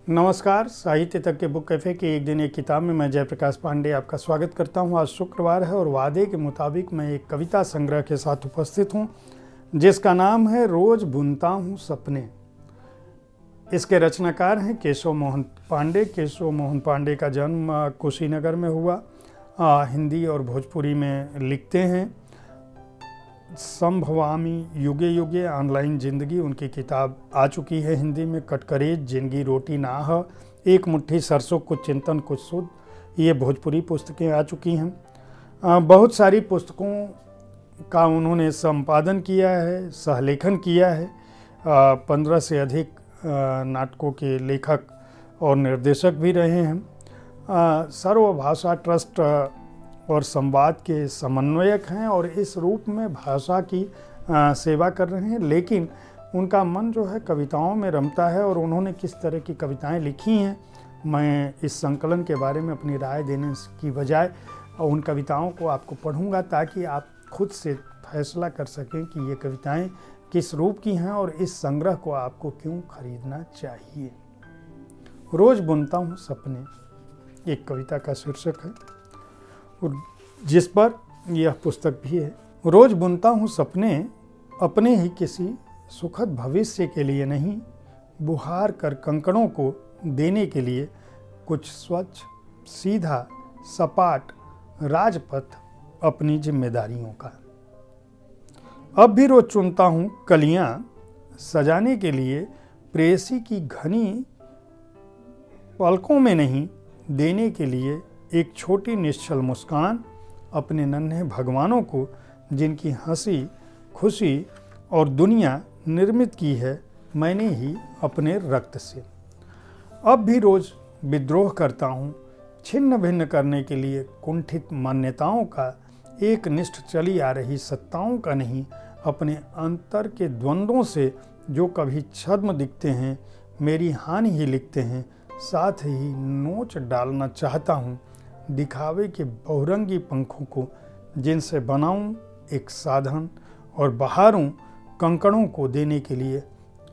नमस्कार, साहित्य तक के बुक कैफ़े के एक दिन एक किताब में मैं जयप्रकाश पांडे आपका स्वागत करता हूं। आज शुक्रवार है और वादे के मुताबिक मैं एक कविता संग्रह के साथ उपस्थित हूं जिसका नाम है रोज बुनता हूं सपने। इसके रचनाकार हैं केशव मोहन पांडे। केशव मोहन पांडे का जन्म कुशीनगर में हुआ। हिंदी और भोजपुरी में लिखते हैं। संभवामी युगे युगे ऑनलाइन ज़िंदगी उनकी किताब आ चुकी है हिंदी में। कटकरेज जिंदगी रोटी नाह, एक मुट्ठी सरसों कुछ चिंतन कुछ सुध, ये भोजपुरी पुस्तकें आ चुकी हैं। बहुत सारी पुस्तकों का उन्होंने संपादन किया है, सहलेखन किया है। 15 से अधिक नाटकों के लेखक और निर्देशक भी रहे हैं। सर्वभाषा ट्रस्ट और संवाद के समन्वयक हैं और इस रूप में भाषा की सेवा कर रहे हैं। लेकिन उनका मन जो है कविताओं में रमता है और उन्होंने किस तरह की कविताएं लिखी हैं, मैं इस संकलन के बारे में अपनी राय देने की बजाय उन कविताओं को आपको पढ़ूंगा ताकि आप खुद से फैसला कर सकें कि ये कविताएं किस रूप की हैं और इस संग्रह को आपको क्यों खरीदना चाहिए। रोज बुनता हूँ सपने एक कविता का शीर्षक है और जिस पर यह पुस्तक भी है। रोज बुनता हूँ सपने अपने ही किसी सुखद भविष्य के लिए नहीं, बुहार कर कंकड़ों को देने के लिए, कुछ स्वच्छ सीधा सपाट राजपथ अपनी जिम्मेदारियों का। अब भी रोज चुनता हूँ कलियाँ सजाने के लिए, प्रेयसी की घनी पलकों में नहीं, देने के लिए एक छोटी निश्चल मुस्कान अपने नन्हे भगवानों को, जिनकी हंसी खुशी और दुनिया निर्मित की है मैंने ही अपने रक्त से। अब भी रोज विद्रोह करता हूँ छिन्न भिन्न करने के लिए, कुंठित मान्यताओं का, एक निष्ठ चली आ रही सत्ताओं का नहीं, अपने अंतर के द्वंद्वों से जो कभी छद्म दिखते हैं, मेरी हानि ही लिखते हैं, साथ ही नोच डालना चाहता हूँ दिखावे के बहुरंगी पंखों को, जिनसे बनाऊं एक साधन और बहारूं कंकड़ों को देने के लिए,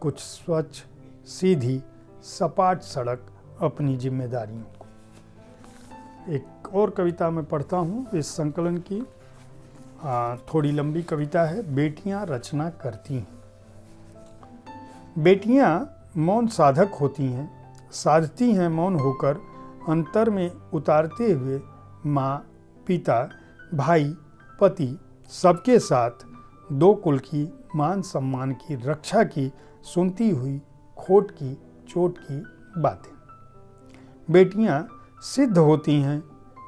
कुछ स्वच्छ सीधी सपाट सड़क अपनी जिम्मेदारियों को। एक और कविता मैं पढ़ता हूँ इस संकलन की। थोड़ी लंबी कविता है। बेटियां रचना करती हैं। बेटियां मौन साधक होती हैं, साधती हैं मौन होकर, अंतर में उतारते हुए माँ पिता भाई पति सबके साथ दो कुल की मान सम्मान की रक्षा की, सुनती हुई खोट की चोट की बातें। बेटियां सिद्ध होती हैं,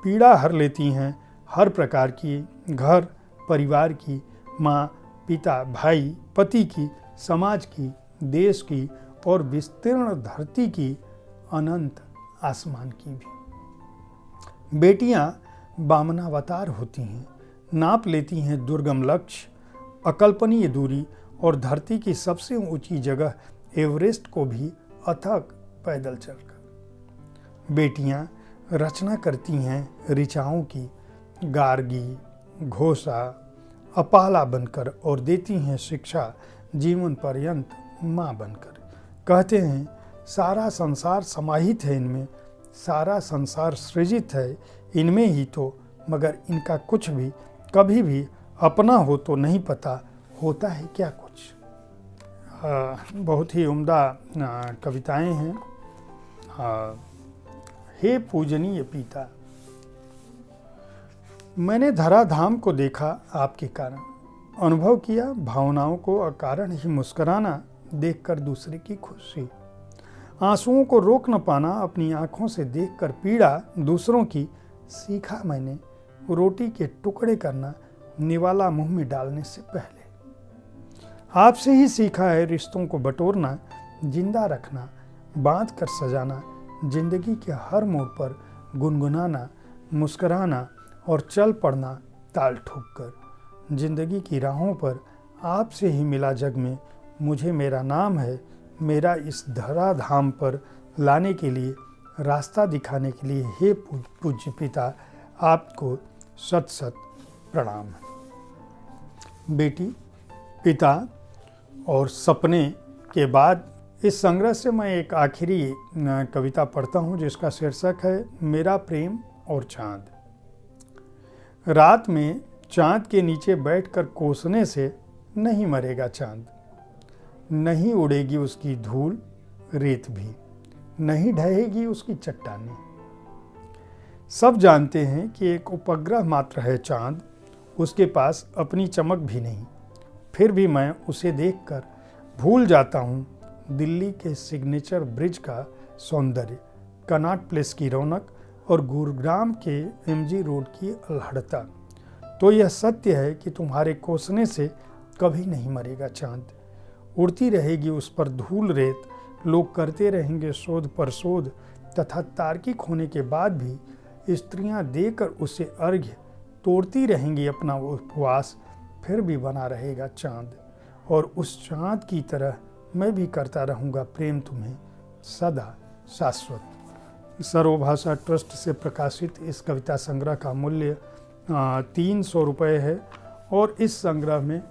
पीड़ा हर लेती हैं हर प्रकार की, घर परिवार की, माँ पिता भाई पति की, समाज की, देश की और विस्तीर्ण धरती की, अनंत आसमान की भी। बेटियां वामनावतार होती हैं, नाप लेती हैं दुर्गम लक्ष्य, अकल्पनीय दूरी और धरती की सबसे ऊंची जगह एवरेस्ट को भी अथक पैदल चलकर। बेटियां रचना करती हैं ऋचाओं की, गार्गी घोषा अपाला बनकर, और देती हैं शिक्षा जीवन पर्यंत माँ बनकर। कहते हैं सारा संसार समाहित है इनमें, सारा संसार सृजित है इनमें ही तो, मगर इनका कुछ भी कभी भी अपना हो तो नहीं पता, होता है क्या कुछ। बहुत ही उम्दा कविताएं हैं। हे पूजनीय पिता, मैंने धरा धाम को देखा आपके कारण, अनुभव किया भावनाओं को अकारण ही मुस्कुराना, देखकर दूसरे की खुशी, आंसुओं को रोक न पाना, अपनी आंखों से देखकर पीड़ा दूसरों की, सीखा मैंने रोटी के टुकड़े करना निवाला मुंह में डालने से पहले। आपसे ही सीखा है रिश्तों को बटोरना, जिंदा रखना, बांध कर सजाना, जिंदगी के हर मोड़ पर गुनगुनाना, मुस्कुराना और चल पड़ना ताल ठोक कर। जिंदगी की राहों पर आपसे ही मिला जग में, मुझे मेरा नाम है, मेरा इस धरा धाम पर लाने के लिए, रास्ता दिखाने के लिए हे पूज्य पिता, आपको सत सत प्रणाम है। बेटी, पिता और सपने के बाद इस संग्रह से मैं एक आखिरी कविता पढ़ता हूँ जिसका शीर्षक है मेरा प्रेम और चाँद। रात में चाँद के नीचे बैठकर कोसने से नहीं मरेगा चाँद, नहीं उड़ेगी उसकी धूल रेत भी, नहीं ढहेगी उसकी चट्टानें। सब जानते हैं कि एक उपग्रह मात्र है चाँद, उसके पास अपनी चमक भी नहीं, फिर भी मैं उसे देखकर भूल जाता हूँ दिल्ली के सिग्नेचर ब्रिज का सौंदर्य, कनॉट प्लेस की रौनक और गुरुग्राम के एमजी रोड की अल्हड़ता। तो यह सत्य है कि तुम्हारे कोसने से कभी नहीं मरेगा चाँद, उड़ती रहेगी उस पर धूल रेत, लोग करते रहेंगे शोध पर शोध, तथा तार्किक होने के बाद भी स्त्रियां देकर उसे अर्घ्य तोड़ती रहेंगी अपना उपवास, फिर भी बना रहेगा चाँद। और उस चाँद की तरह मैं भी करता रहूँगा प्रेम तुम्हें सदा शाश्वत। सर्वभाषा ट्रस्ट से प्रकाशित इस कविता संग्रह का मूल्य 300 रुपये है और इस संग्रह में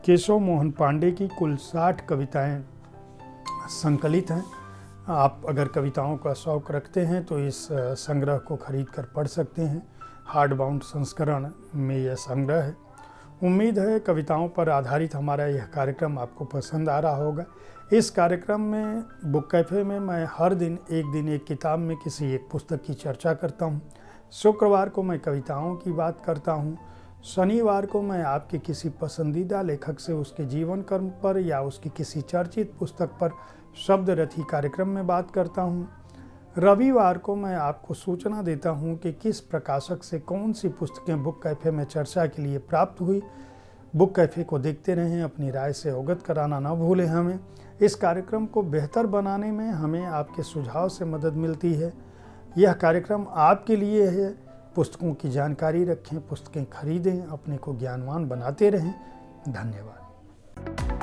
केशव मोहन पांडे की कुल 60 कविताएं संकलित हैं। आप अगर कविताओं का शौक़ रखते हैं तो इस संग्रह को खरीद कर पढ़ सकते हैं। हार्ड बाउंड संस्करण में यह संग्रह है। उम्मीद है कविताओं पर आधारित हमारा यह कार्यक्रम आपको पसंद आ रहा होगा। इस कार्यक्रम में बुक कैफ़े में मैं हर दिन एक किताब में किसी एक पुस्तक की चर्चा करता हूँ। शुक्रवार को मैं कविताओं की बात करता हूँ। शनिवार को मैं आपके किसी पसंदीदा लेखक से उसके जीवन कर्म पर या उसकी किसी चर्चित पुस्तक पर शब्द रथी कार्यक्रम में बात करता हूँ। रविवार को मैं आपको सूचना देता हूँ कि किस प्रकाशक से कौन सी पुस्तकें बुक कैफ़े में चर्चा के लिए प्राप्त हुई। बुक कैफ़े को देखते रहें, अपनी राय से अवगत कराना न भूलें। हमें इस कार्यक्रम को बेहतर बनाने में हमें आपके सुझाव से मदद मिलती है। यह कार्यक्रम आपके लिए है। पुस्तकों की जानकारी रखें, पुस्तकें खरीदें, अपने को ज्ञानवान बनाते रहें। धन्यवाद।